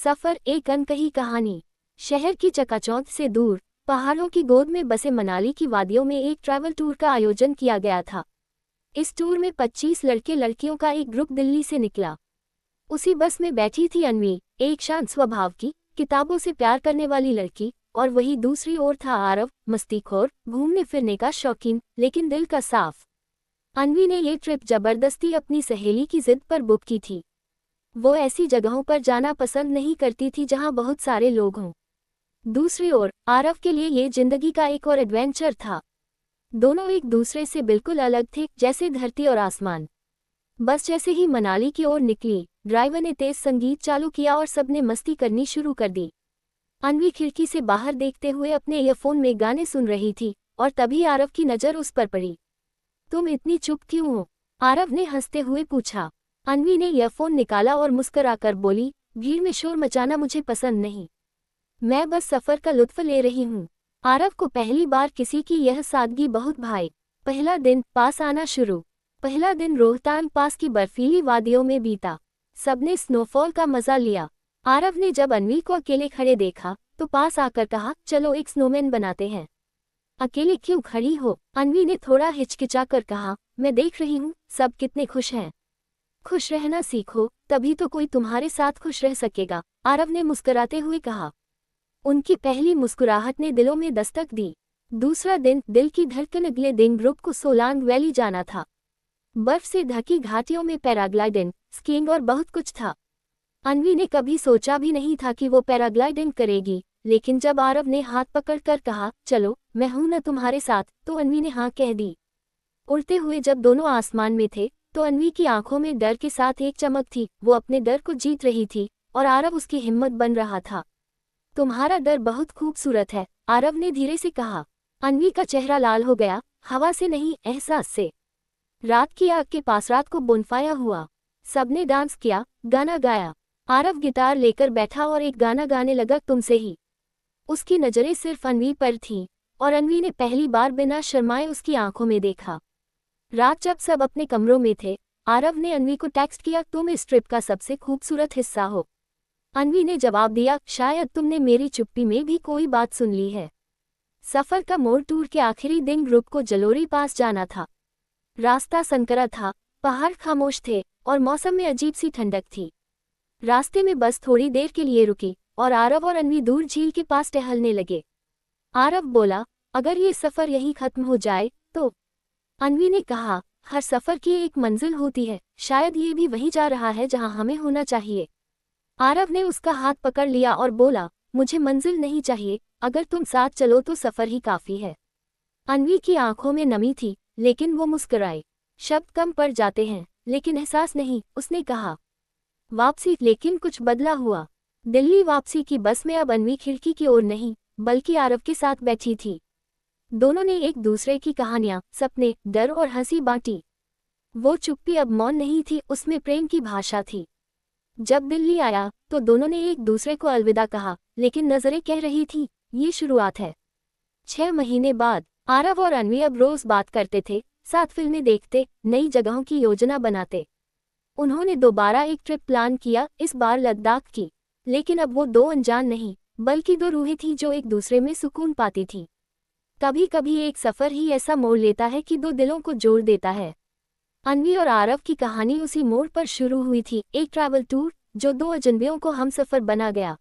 सफर एक अनकही कहानी। शहर की चकाचौंध से दूर पहाड़ों की गोद में बसे मनाली की वादियों में एक ट्रैवल टूर का आयोजन किया गया था। इस टूर में 25 लड़के लड़कियों का एक ग्रुप दिल्ली से निकला। उसी बस में बैठी थी अनवी, एक शांत स्वभाव की, किताबों से प्यार करने वाली लड़की, और वही दूसरी ओर था आरव, मस्तीखोर, घूमने फिरने का शौकीन, लेकिन दिल का साफ। अनवी ने ये ट्रिप जबरदस्ती अपनी सहेली की जिद पर बुक की थी। वो ऐसी जगहों पर जाना पसंद नहीं करती थी जहां बहुत सारे लोग हों। दूसरी ओर आरव के लिए ये जिंदगी का एक और एडवेंचर था। दोनों एक दूसरे से बिल्कुल अलग थे, जैसे धरती और आसमान। बस जैसे ही मनाली की ओर निकली, ड्राइवर ने तेज संगीत चालू किया और सबने मस्ती करनी शुरू कर दी। अनवी खिड़की से बाहर देखते हुए अपने ईयरफोन में गाने सुन रही थी, और तभी आरव की नज़र उस पर पड़ी। तुम इतनी चुप क्यों हो? आरव ने हंसते हुए पूछा। अनवी ने ईयरफोन निकाला और मुस्कुराकर बोली, भीड़ में शोर मचाना मुझे पसंद नहीं। मैं बस सफर का लुत्फ ले रही हूँ। आरव को पहली बार किसी की यह सादगी बहुत भाई। पहला दिन पास आना शुरू। पहला दिन रोहतांग पास की बर्फीली वादियों में बीता। सबने स्नोफॉल का मजा लिया। आरव ने जब अनवी को अकेले खड़े देखा तो पास आकर कहा, चलो एक स्नोमैन बनाते हैं। अकेले क्यों खड़ी हो? अनवी ने थोड़ा हिचकिचाकर कहा, मैं देख रही हूँ सब कितने खुश हैं। खुश रहना सीखो, तभी तो कोई तुम्हारे साथ खुश रह सकेगा, आरव ने मुस्कुराते हुए कहा। उनकी पहली मुस्कुराहट ने दिलों में दस्तक दी। दूसरा दिन दिल की धड़कन। अगले दिन ग्रुप को सोलांग वैली जाना था। बर्फ से ढकी घाटियों में पैराग्लाइडिंग, स्कीइंग और बहुत कुछ था। अनवी ने कभी सोचा भी नहीं था कि वो पैराग्लाइडिंग करेगी, लेकिन जब आरव ने हाथ पकड़कर कहा, चलो मैं हूं ना तुम्हारे साथ, तो अनवी ने हाँ कह दी। उड़ते हुए जब दोनों आसमान में थे तो अनवी की आंखों में डर के साथ एक चमक थी। वो अपने डर को जीत रही थी और आरव उसकी हिम्मत बन रहा था। तुम्हारा डर बहुत खूबसूरत है, आरव ने धीरे से कहा। अनवी का चेहरा लाल हो गया, हवा से नहीं एहसास से। रात की आग के पास रात को बोनफायर हुआ। सबने डांस किया, गाना गाया। आरव गिटार लेकर बैठा और एक गाना गाने लगा, तुमसे ही। उसकी नजरें सिर्फ अनवी पर थीं, और अनवी ने पहली बार बिना शर्माए उसकी आंखों में देखा। रात जब सब अपने कमरों में थे, आरव ने अनवी को टेक्स्ट किया, तुम इस ट्रिप का सबसे खूबसूरत हिस्सा हो। अनवी ने जवाब दिया, शायद तुमने मेरी चुप्पी में भी कोई बात सुन ली है। सफर का मोड़ टूर के आखिरी दिन ग्रुप को जलोरी पास जाना था। रास्ता संकरा था, पहाड़ खामोश थे और मौसम में अजीब सी ठंडक थी। रास्ते में बस थोड़ी देर के लिए रुकी और आरव और अनवी दूर झील के पास टहलने लगे। आरव बोला, अगर ये सफर यहीं खत्म हो जाए तो? अनवी ने कहा, हर सफर की एक मंजिल होती है, शायद ये भी वहीं जा रहा है जहां हमें होना चाहिए। आरव ने उसका हाथ पकड़ लिया और बोला, मुझे मंजिल नहीं चाहिए, अगर तुम साथ चलो तो सफर ही काफी है। अनवी की आंखों में नमी थी, लेकिन वो मुस्कुराई। शब्द कम पड़ जाते हैं, लेकिन एहसास नहीं, उसने कहा। वापसी। लेकिन कुछ बदला हुआ। दिल्ली वापसी की बस में अब अनवी खिड़की की ओर नहीं, बल्कि आरव के साथ बैठी थी। दोनों ने एक दूसरे की कहानियां, सपने, डर और हंसी बांटी। वो चुप्पी अब मौन नहीं थी, उसमें प्रेम की भाषा थी। जब दिल्ली आया तो दोनों ने एक दूसरे को अलविदा कहा, लेकिन नजरें कह रही थी, ये शुरुआत है। 6 महीने बाद आरव और अनवी अब रोज बात करते थे, साथ फिल्में देखते, नई जगहों की योजना बनाते। उन्होंने दोबारा एक ट्रिप प्लान किया, इस बार लद्दाख की। लेकिन अब वो दो अनजान नहीं, बल्कि दो रूहें थीं जो एक दूसरे में सुकून पाती थीं। कभी कभी एक सफर ही ऐसा मोड़ लेता है कि दो दिलों को जोड़ देता है। अनवी और आरव की कहानी उसी मोड़ पर शुरू हुई थी, एक ट्रैवल टूर जो दो अजनबियों को हमसफर बना गया।